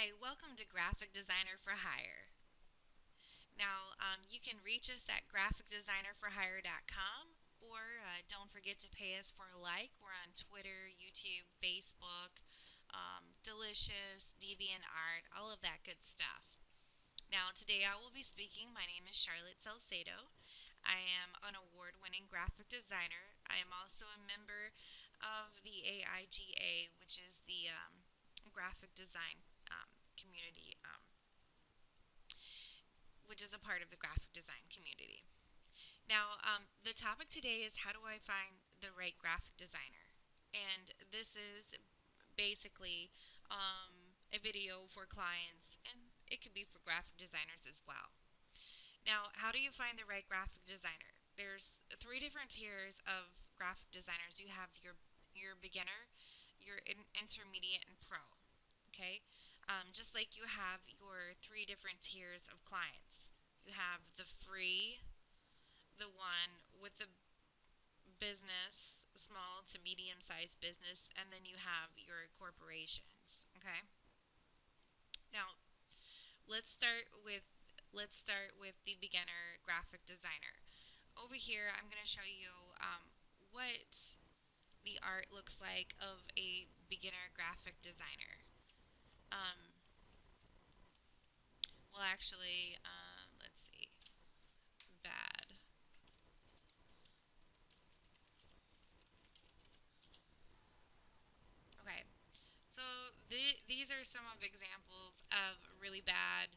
Hi, welcome to Graphic Designer for Hire. Now, you can reach us at graphicdesignerforhire.com or don't forget to pay us for a like. We're on Twitter, YouTube, Facebook, Delicious, DeviantArt, all of that good stuff. Now, today I will be speaking. My name is Charlotte Salcedo. I am an award winning graphic designer. I am also a member of the AIGA, which is the graphic design community, which is a part of the graphic design community. Now, the topic today is how do I find the right graphic designer? And this is basically a video for clients, and it could be for graphic designers as well. Now, how do you find the right graphic designer? There's three different tiers of graphic designers. You have your beginner, your intermediate, and pro. Okay, just like you have your three different tiers of clients. You have the free, the one with the business, small to medium sized business, and then you have your corporations. Okay, now let's start with the beginner graphic designer. Over here, I'm going to show you what the art looks like of a beginner graphic designer. Um, well, actually, let's see. Bad. Okay, so these are some of examples of really bad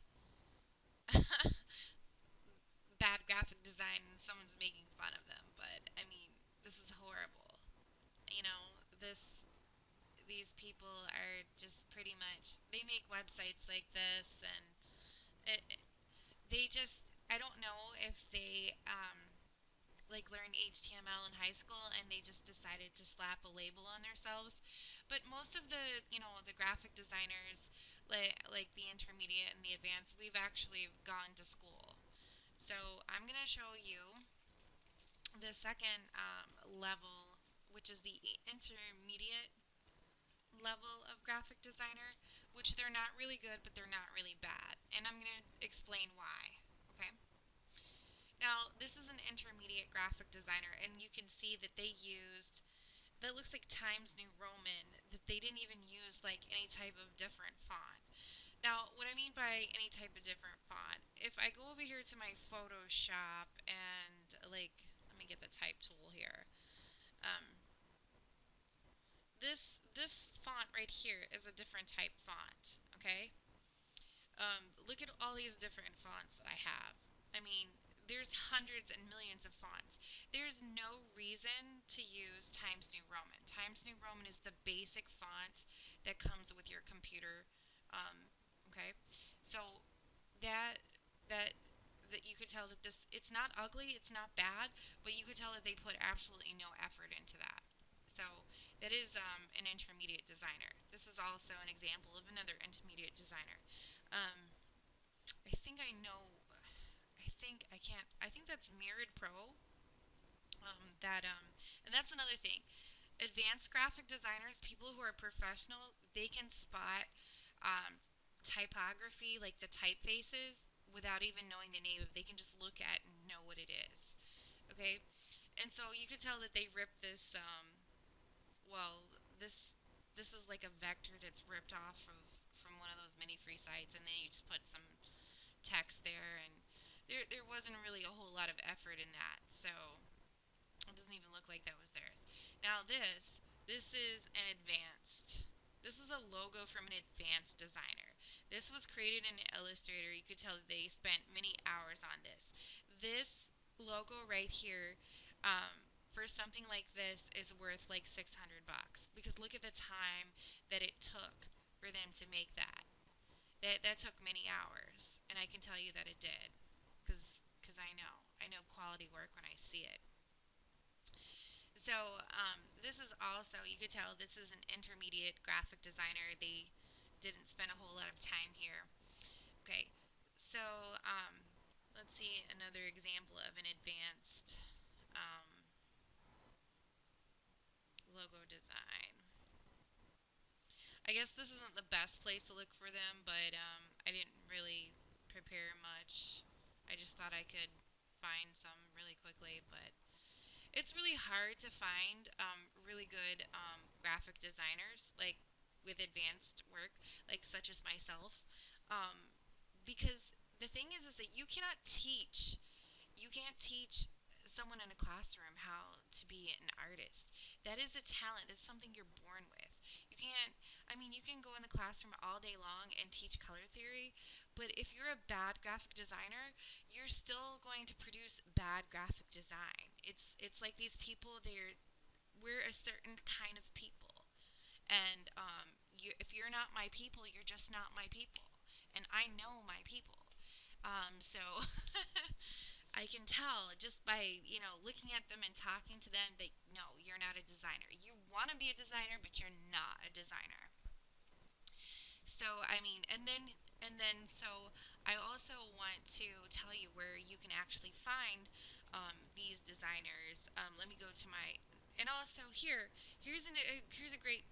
bad graphic design and someone's making fun of them, but I mean, this is horrible. You know, these people are just pretty much they make websites like this and it, they just I don't know if they like learned HTML in high school and they just decided to slap a label on themselves. But most of the graphic designers like the intermediate and the advanced, we've actually gone to school. So I'm going to show you the second level, which is the intermediate level of graphic designer, which they're not really good, but they're not really bad. And I'm going to explain why. Okay? Now, this is an intermediate graphic designer, and you can see that they used that looks like Times New Roman, that they didn't even use like any type of different font. Now, what I mean by any type of different font, if I go over here to my Photoshop and like, let me get the type tool here. Um, this font right here is a different type font. Okay, look at all these different fonts that I have. I mean, there's hundreds and millions of fonts. There's no reason to use Times New Roman. Times New Roman is the basic font that comes with your computer. Okay, so that that that you could tell that this it's not ugly, it's not bad, but you could tell that they put absolutely no effort into that. So that is an intermediate designer. This is also an example of another intermediate designer. Um, I think I know. I think I can't. I think that's Mirrored Pro. And that's another thing. Advanced graphic designers, people who are professional, they can spot um, typography, like the typefaces, without even knowing the name. They can just look at and know what it is. Okay, and so you could tell that they ripped this. Well, this this is like a vector that's ripped off of from one of those mini free sites, and then you just put some text there, and there wasn't really a whole lot of effort in that. So it doesn't even look like that was theirs. Now this is an advanced. This is a logo from an advanced designer. This was created in Illustrator. You could tell that they spent many hours on this. This logo right here, for something like this, is worth like 600 bucks because look at the time that it took for them to make that. That took many hours, and I can tell you that it did, because I know quality work when I see it. So this is also you could tell this is an intermediate graphic designer. They didn't spend a whole lot of time here. Okay, so let's see another example of an advanced logo design. I guess this isn't the best place to look for them, but I didn't really prepare much. I just thought I could find some really quickly, but it's really hard to find really good graphic designers, like with advanced work, like such as myself, um, because the thing is that you can't teach someone in a classroom how to be an artist. That is a talent. That's something you're born with. You can't, I mean, you can go in the classroom all day long and teach color theory, but if you're a bad graphic designer, you're still going to produce bad graphic design. It's like these people, we're a certain kind of people. And if you're not my people, you're just not my people. And I know my people. So I can tell just by, looking at them and talking to them that no, you're not a designer. You want to be a designer, but you're not a designer. So, I mean, so I also want to tell you where you can actually find these designers. Let me go to my, and also here's a great,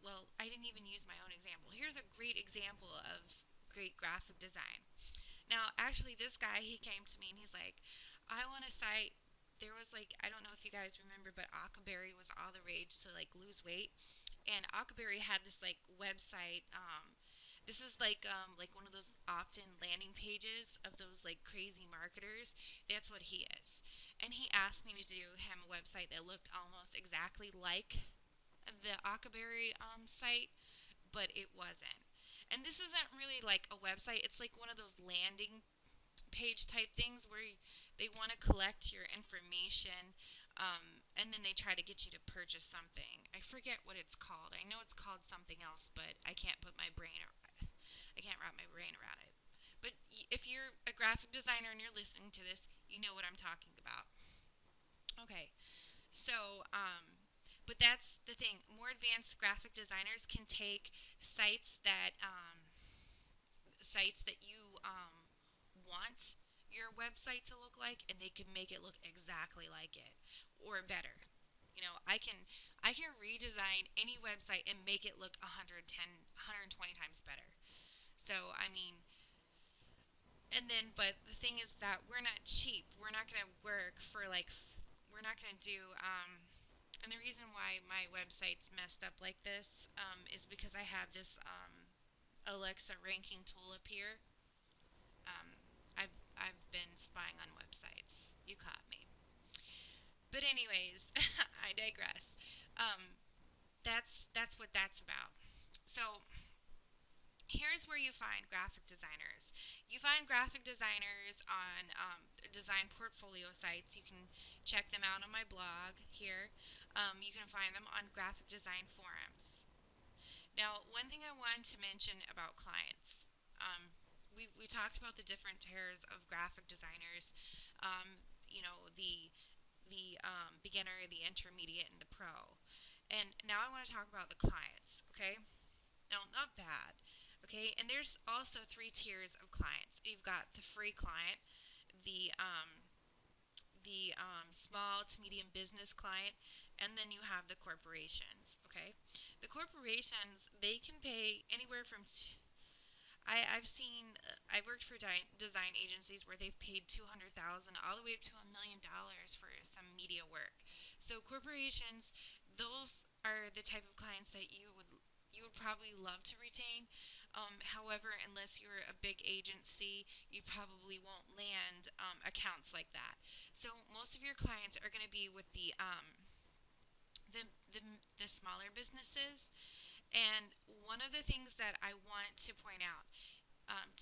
well, I didn't even use my own example. Here's a great example of great graphic design. Now, actually, this guy, he came to me and he's like, I want a site. There was like, I don't know if you guys remember, but Akaberry was all the rage to like lose weight. And Akaberry had this like website. This is like one of those opt-in landing pages of those like crazy marketers. That's what he is. And he asked me to do him a website that looked almost exactly like the Akaberry site, but it wasn't. And this isn't really like a website. It's like one of those landing page type things where they want to collect your information, and then they try to get you to purchase something. I forget what it's called. I know it's called something else, but I can't wrap my brain around it. But if you're a graphic designer and you're listening to this, you know what I'm talking about. Okay, so but that's the thing. More advanced graphic designers can take sites that you want your website to look like, and they can make it look exactly like it or better. I can redesign any website and make it look 110, 120 times better. So I mean, and then but the thing is that we're not cheap. We're not going to work for like we're not going to do and the reason why my website's messed up like this is because I have this Alexa ranking tool up here. Um, I've been spying on websites. You caught me. But anyways, I digress. Um, that's what that's about. So here's where you find graphic designers. You find graphic designers on design portfolio sites. You can check them out on my blog here. You can find them on graphic design forums. Now, one thing I wanted to mention about clients. We talked about the different tiers of graphic designers. The beginner, the intermediate, and the pro. And now I want to talk about the clients. Okay. No, not bad. Okay, and there's also three tiers of clients. You've got the free client, the small to medium business client, and then you have the corporations. Okay, the corporations, they can pay anywhere from I've worked for design agencies where they've paid 200,000 all the way up to $1 million for some media work. So corporations, those are the type of clients that you would probably love to retain. However, unless you're a big agency, you probably won't land accounts like that. So most of your clients are going to be with the, the the smaller businesses. And one of the things that I want to point out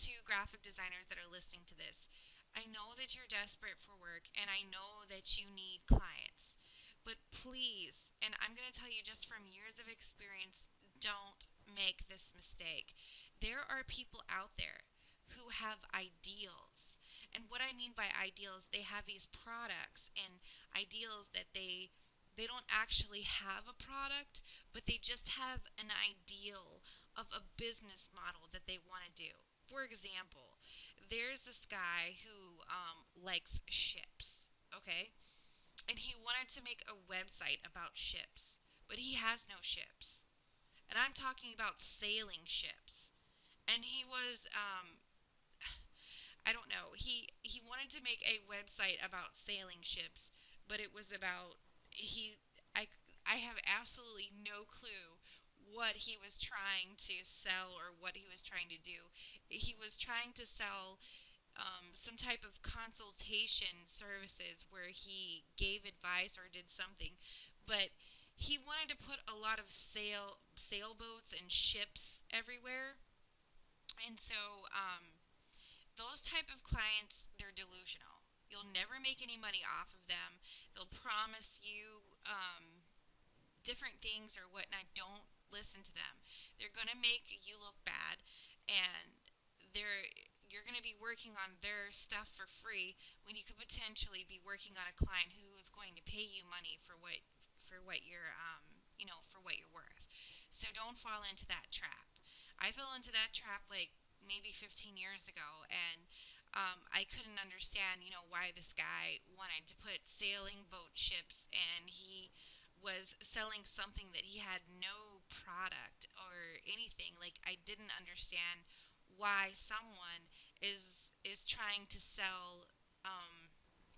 to graphic designers that are listening to this, I know that you're desperate for work and I know that you need clients. But please, and I'm going to tell you just from years of experience, don't make this mistake. There are people out there who have ideals. And what I mean by ideals, they have these products and ideals that they don't actually have a product, but they just have an ideal of a business model that they want to do. For example, there's this guy who likes ships, okay? And he wanted to make a website about ships, but he has no ships. and I'm talking about sailing ships. And he was, I don't know, he wanted to make a website about sailing ships, but it was about he. I I have absolutely no clue what he was trying to sell or what he was trying to do. He was trying to sell some type of consultation services where he gave advice or did something, but he wanted to put a lot of sailboats and ships everywhere, and so those type of clients, they're delusional. You'll never make any money off of them. They'll promise you different things or whatnot. Don't listen to them. They're gonna make you look bad, and they're you're going to be working on their stuff for free when you could potentially be working on a client who is going to pay you money for what you're for what you're worth. So don't fall into that trap. I fell into that trap like maybe 15 years ago, and I couldn't understand, why this guy wanted to put sailing boat ships, and he was selling something that he had no product or anything. Like, I didn't understand why someone is trying to sell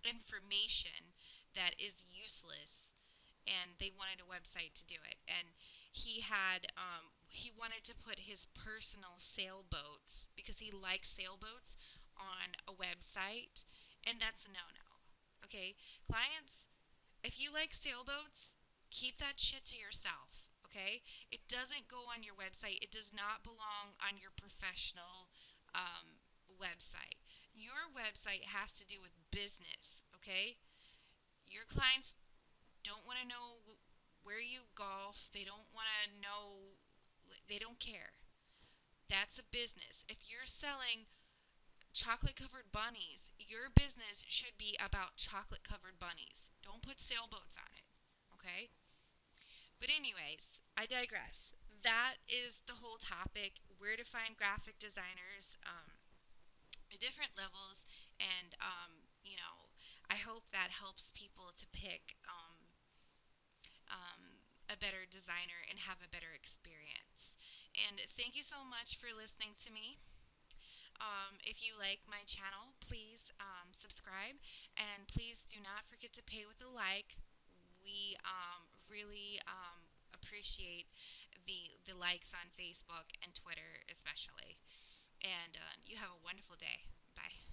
information that is useless, and they wanted a website to do it. And he wanted to put his personal sailboats, because he likes sailboats, on a website, and that's a no-no. Okay, clients, if you like sailboats, keep that shit to yourself. Okay, it doesn't go on your website. It does not belong on your professional website. Your website has to do with business. Okay, your clients don't want to know where you golf. They don't want to know. They don't care. That's a business. If you're selling chocolate covered bunnies, your business should be about chocolate covered bunnies. Don't put sailboats on it. Okay? But, anyways, I digress. That is the whole topic, where to find graphic designers, at different levels, and, I hope that helps people to pick a better designer and have a better experience. And thank you so much for listening to me. If you like my channel, please subscribe, and please do not forget to pay with a like. We really appreciate the likes on Facebook and Twitter, especially. And you have a wonderful day. Bye.